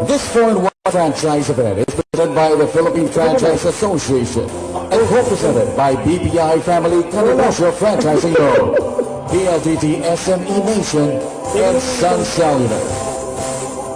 This 4-in-1 franchise event is presented by the Philippine Franchise Association and co-presented by BPI Family Commercial Franchising Group, PLDT SME Nation, and Sun Cellular.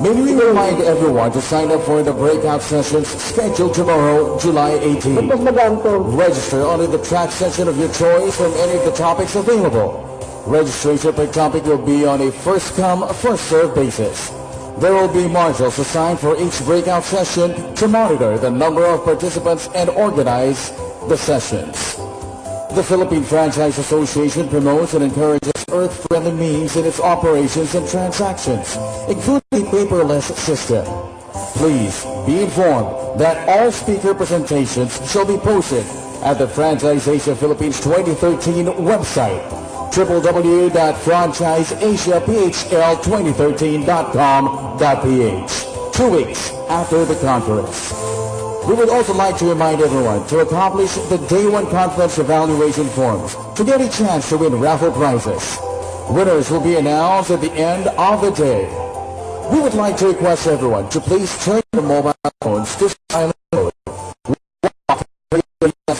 May we remind everyone to sign up for the breakout sessions scheduled tomorrow, July 18. Register only the track session of your choice from any of the topics available. Registration per topic will be on a first-come, first-served basis. There will be marshals assigned for each breakout session to monitor the number of participants and organize the sessions. The Philippine Franchise Association promotes and encourages earth-friendly means in its operations and transactions, including a paperless system. Please be informed that all speaker presentations shall be posted at the Franchise Asia Philippines 2013 website, www.franchiseasiaphl2013.com.ph, 2 weeks after the conference. We would also like to remind everyone to accomplish the Day 1 conference evaluation forms to get a chance to win raffle prizes. Winners will be announced at the end of the day. We would like to request everyone to please turn your mobile phones to silent mode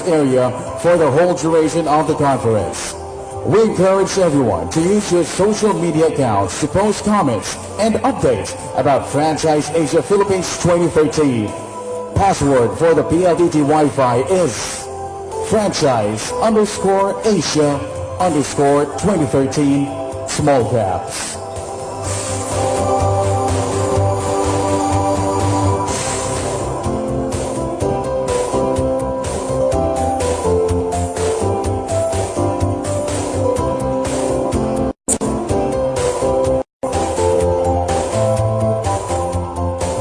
area for the whole duration of the conference. We encourage everyone to use your social media accounts to post comments and updates about Franchise Asia Philippines 2013. Password for the PLDT Wi-Fi is franchise_Asia_2013 small caps.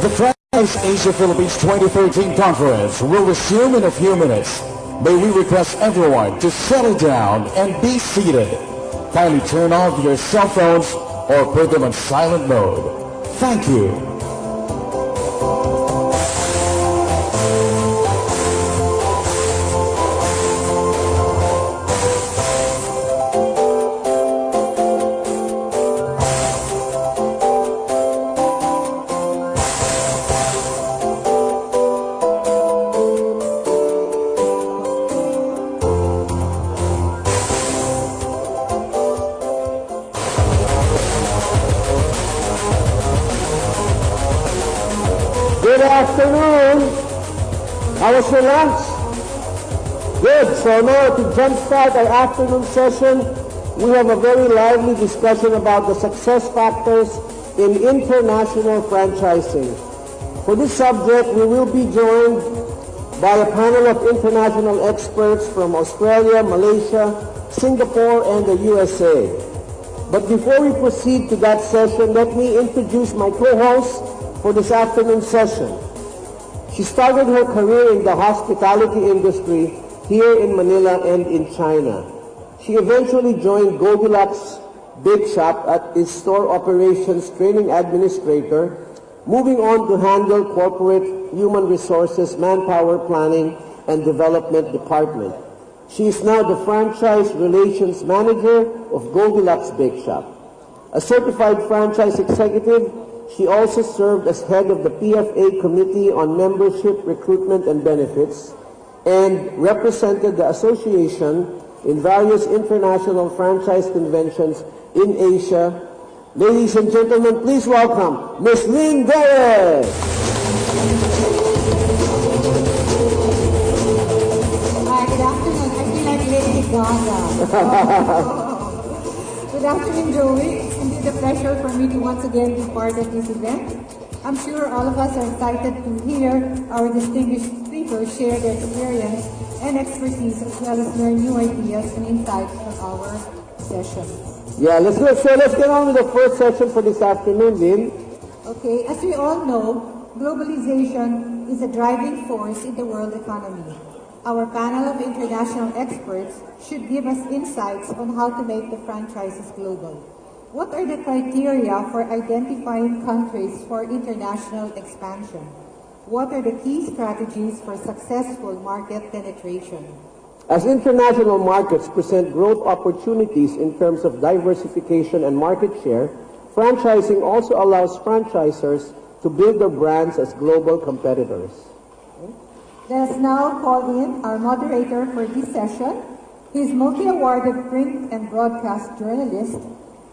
The Franchise Asia Philippines 2013 conference will resume in a few minutes. May we request everyone to settle down and be seated. Kindly turn off your cell phones or put them on silent mode. Thank you. Good afternoon. How was your lunch? Good. So now to jumpstart our afternoon session, we have a very lively discussion about the success factors in international franchising. For this subject, we will be joined by a panel of international experts from Australia, Malaysia, Singapore, and the USA. But before we proceed to that session, let me introduce my co-host for this afternoon session. She started her career in the hospitality industry here in Manila and in China. She eventually joined Goldilocks Big Shop as store operations training administrator, moving on to handle corporate human resources, manpower planning, and development department. She is now the franchise relations manager of Goldilocks Big Shop. A certified franchise executive, she also served as head of the PFA Committee on Membership, Recruitment, and Benefits, and represented the association in various international franchise conventions in Asia. Ladies and gentlemen, please welcome Ms. Lynn Derek. Hi, good afternoon. I feel like Lady Gaga. Good afternoon, Joey. It's indeed a pleasure for me to once again be part of this event. I'm sure all of us are excited to hear our distinguished speakers share their experience and expertise, as well as learn new ideas and insights from our session. Yeah, let's get on with the first session for this afternoon, Lynn. Okay, as we all know, globalization is a driving force in the world economy. Our panel of international experts should give us insights on how to make the franchises global. What are the criteria for identifying countries for international expansion? What are the key strategies for successful market penetration? As international markets present growth opportunities in terms of diversification and market share, franchising also allows franchisors to build their brands as global competitors. Let us now call in our moderator for this session. He is multi-awarded print and broadcast journalist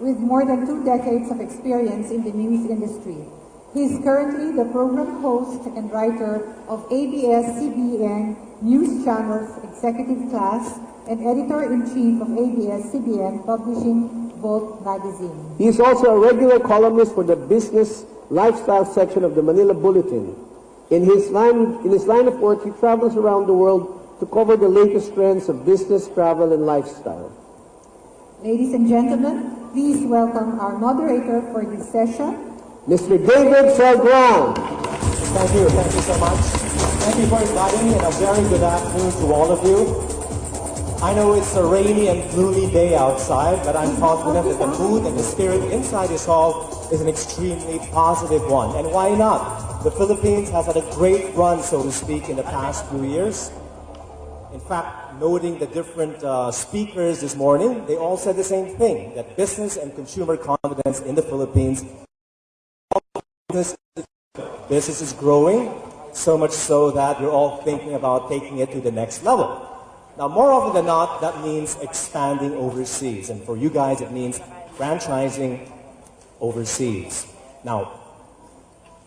with more than 2 decades of experience in the news industry. He is currently the program host and writer of ABS-CBN News Channel's executive class and editor-in-chief of ABS-CBN Publishing Volt magazine. He is also a regular columnist for the business lifestyle section of the Manila Bulletin. In his line of work, he travels around the world to cover the latest trends of business, travel, and lifestyle. Ladies and gentlemen, please welcome our moderator for this session, Mr. David Felgran. Thank you so much. Thank you for inviting me, and a very good afternoon to all of you. I know it's a rainy and gloomy day outside, but I'm confident that the mood and the spirit inside this hall is an extremely positive one. And why not? The Philippines has had a great run, so to speak, in the past few years. In fact, noting the different speakers this morning, they all said the same thing, that business and consumer confidence in the Philippines, business is growing, so much so that we're all thinking about taking it to the next level. Now, more often than not, that means expanding overseas. And for you guys, it means franchising overseas. Now,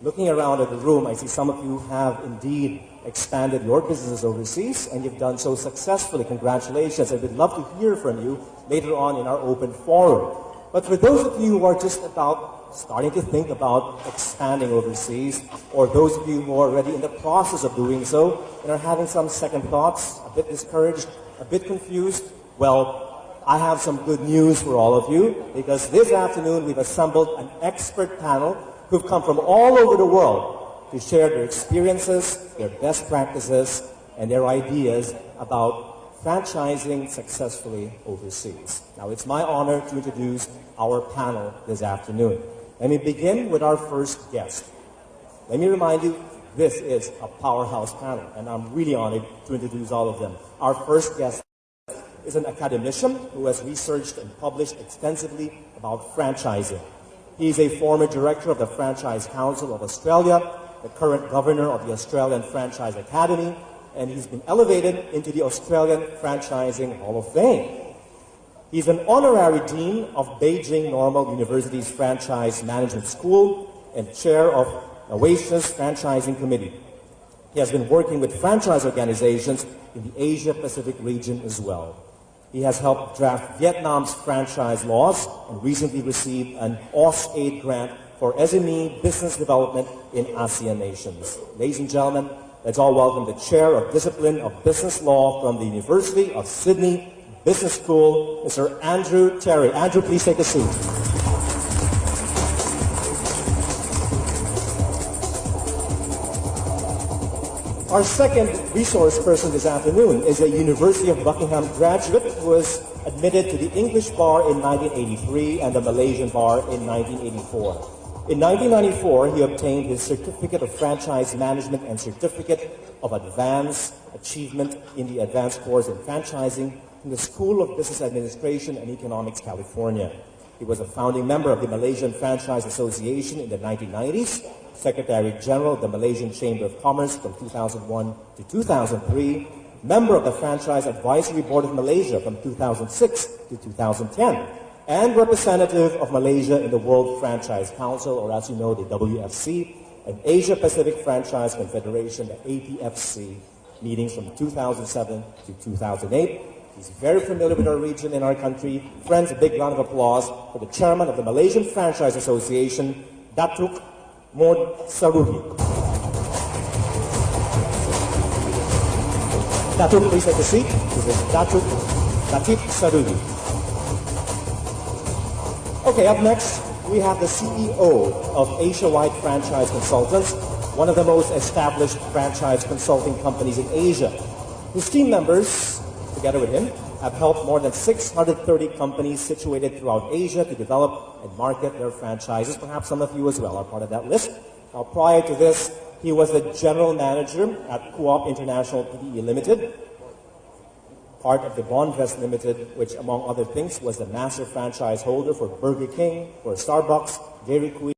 looking around at the room, I see some of you have indeed expanded your businesses overseas, and you've done so successfully. Congratulations. And we'd love to hear from you later on in our open forum. But for those of you who are just starting to think about expanding overseas, or those of you who are already in the process of doing so and are having some second thoughts, a bit discouraged, a bit confused, well, I have some good news for all of you, because this afternoon we've assembled an expert panel who've come from all over the world to share their experiences, their best practices, and their ideas about franchising successfully overseas. Now, it's my honor to introduce our panel this afternoon. Let me begin with our first guest. Let me remind you, this is a powerhouse panel, and I'm really honored to introduce all of them. Our first guest is an academician who has researched and published extensively about franchising. He is a former director of the Franchise Council of Australia, the current governor of the Australian Franchise Academy, and he's been elevated into the Australian Franchising Hall of Fame. He's an honorary dean of Beijing Normal University's Franchise Management School and chair of Oasia's Franchising Committee. He has been working with franchise organizations in the Asia-Pacific region as well. He has helped draft Vietnam's franchise laws and recently received an AusAid grant for SME business development in ASEAN nations. Ladies and gentlemen, let's all welcome the Chair of Discipline of Business Law from the University of Sydney Business School, Mr. Andrew Terry. Andrew, please take a seat. Our second resource person this afternoon is a University of Buckingham graduate who was admitted to the English bar in 1983 and the Malaysian bar in 1984. In 1994, he obtained his Certificate of Franchise Management and Certificate of Advanced Achievement in the Advanced Course in Franchising from the School of Business Administration and Economics, California. He was a founding member of the Malaysian Franchise Association in the 1990s, Secretary General of the Malaysian Chamber of Commerce from 2001 to 2003, member of the Franchise Advisory Board of Malaysia from 2006 to 2010, and representative of Malaysia in the World Franchise Council, or as you know, the WFC, and Asia Pacific Franchise Confederation, the APFC, meetings from 2007 to 2008. He's very familiar with our region and our country. Friends, a big round of applause for the chairman of the Malaysian Franchise Association, Datuk Mod Saruhi. Datuk, please take a seat. This is Datuk Saruhi. Okay, up next, we have the CEO of Asia-wide Franchise Consultants, one of the most established franchise consulting companies in Asia. His team members, together with him, have helped more than 630 companies situated throughout Asia to develop and market their franchises. Perhaps some of you as well are part of that list. Now, prior to this, he was the general manager at Co-op International Pte. Limited, part of the Bondvest Limited, which, among other things, was the master franchise holder for Burger King, for Starbucks, Dairy Queen,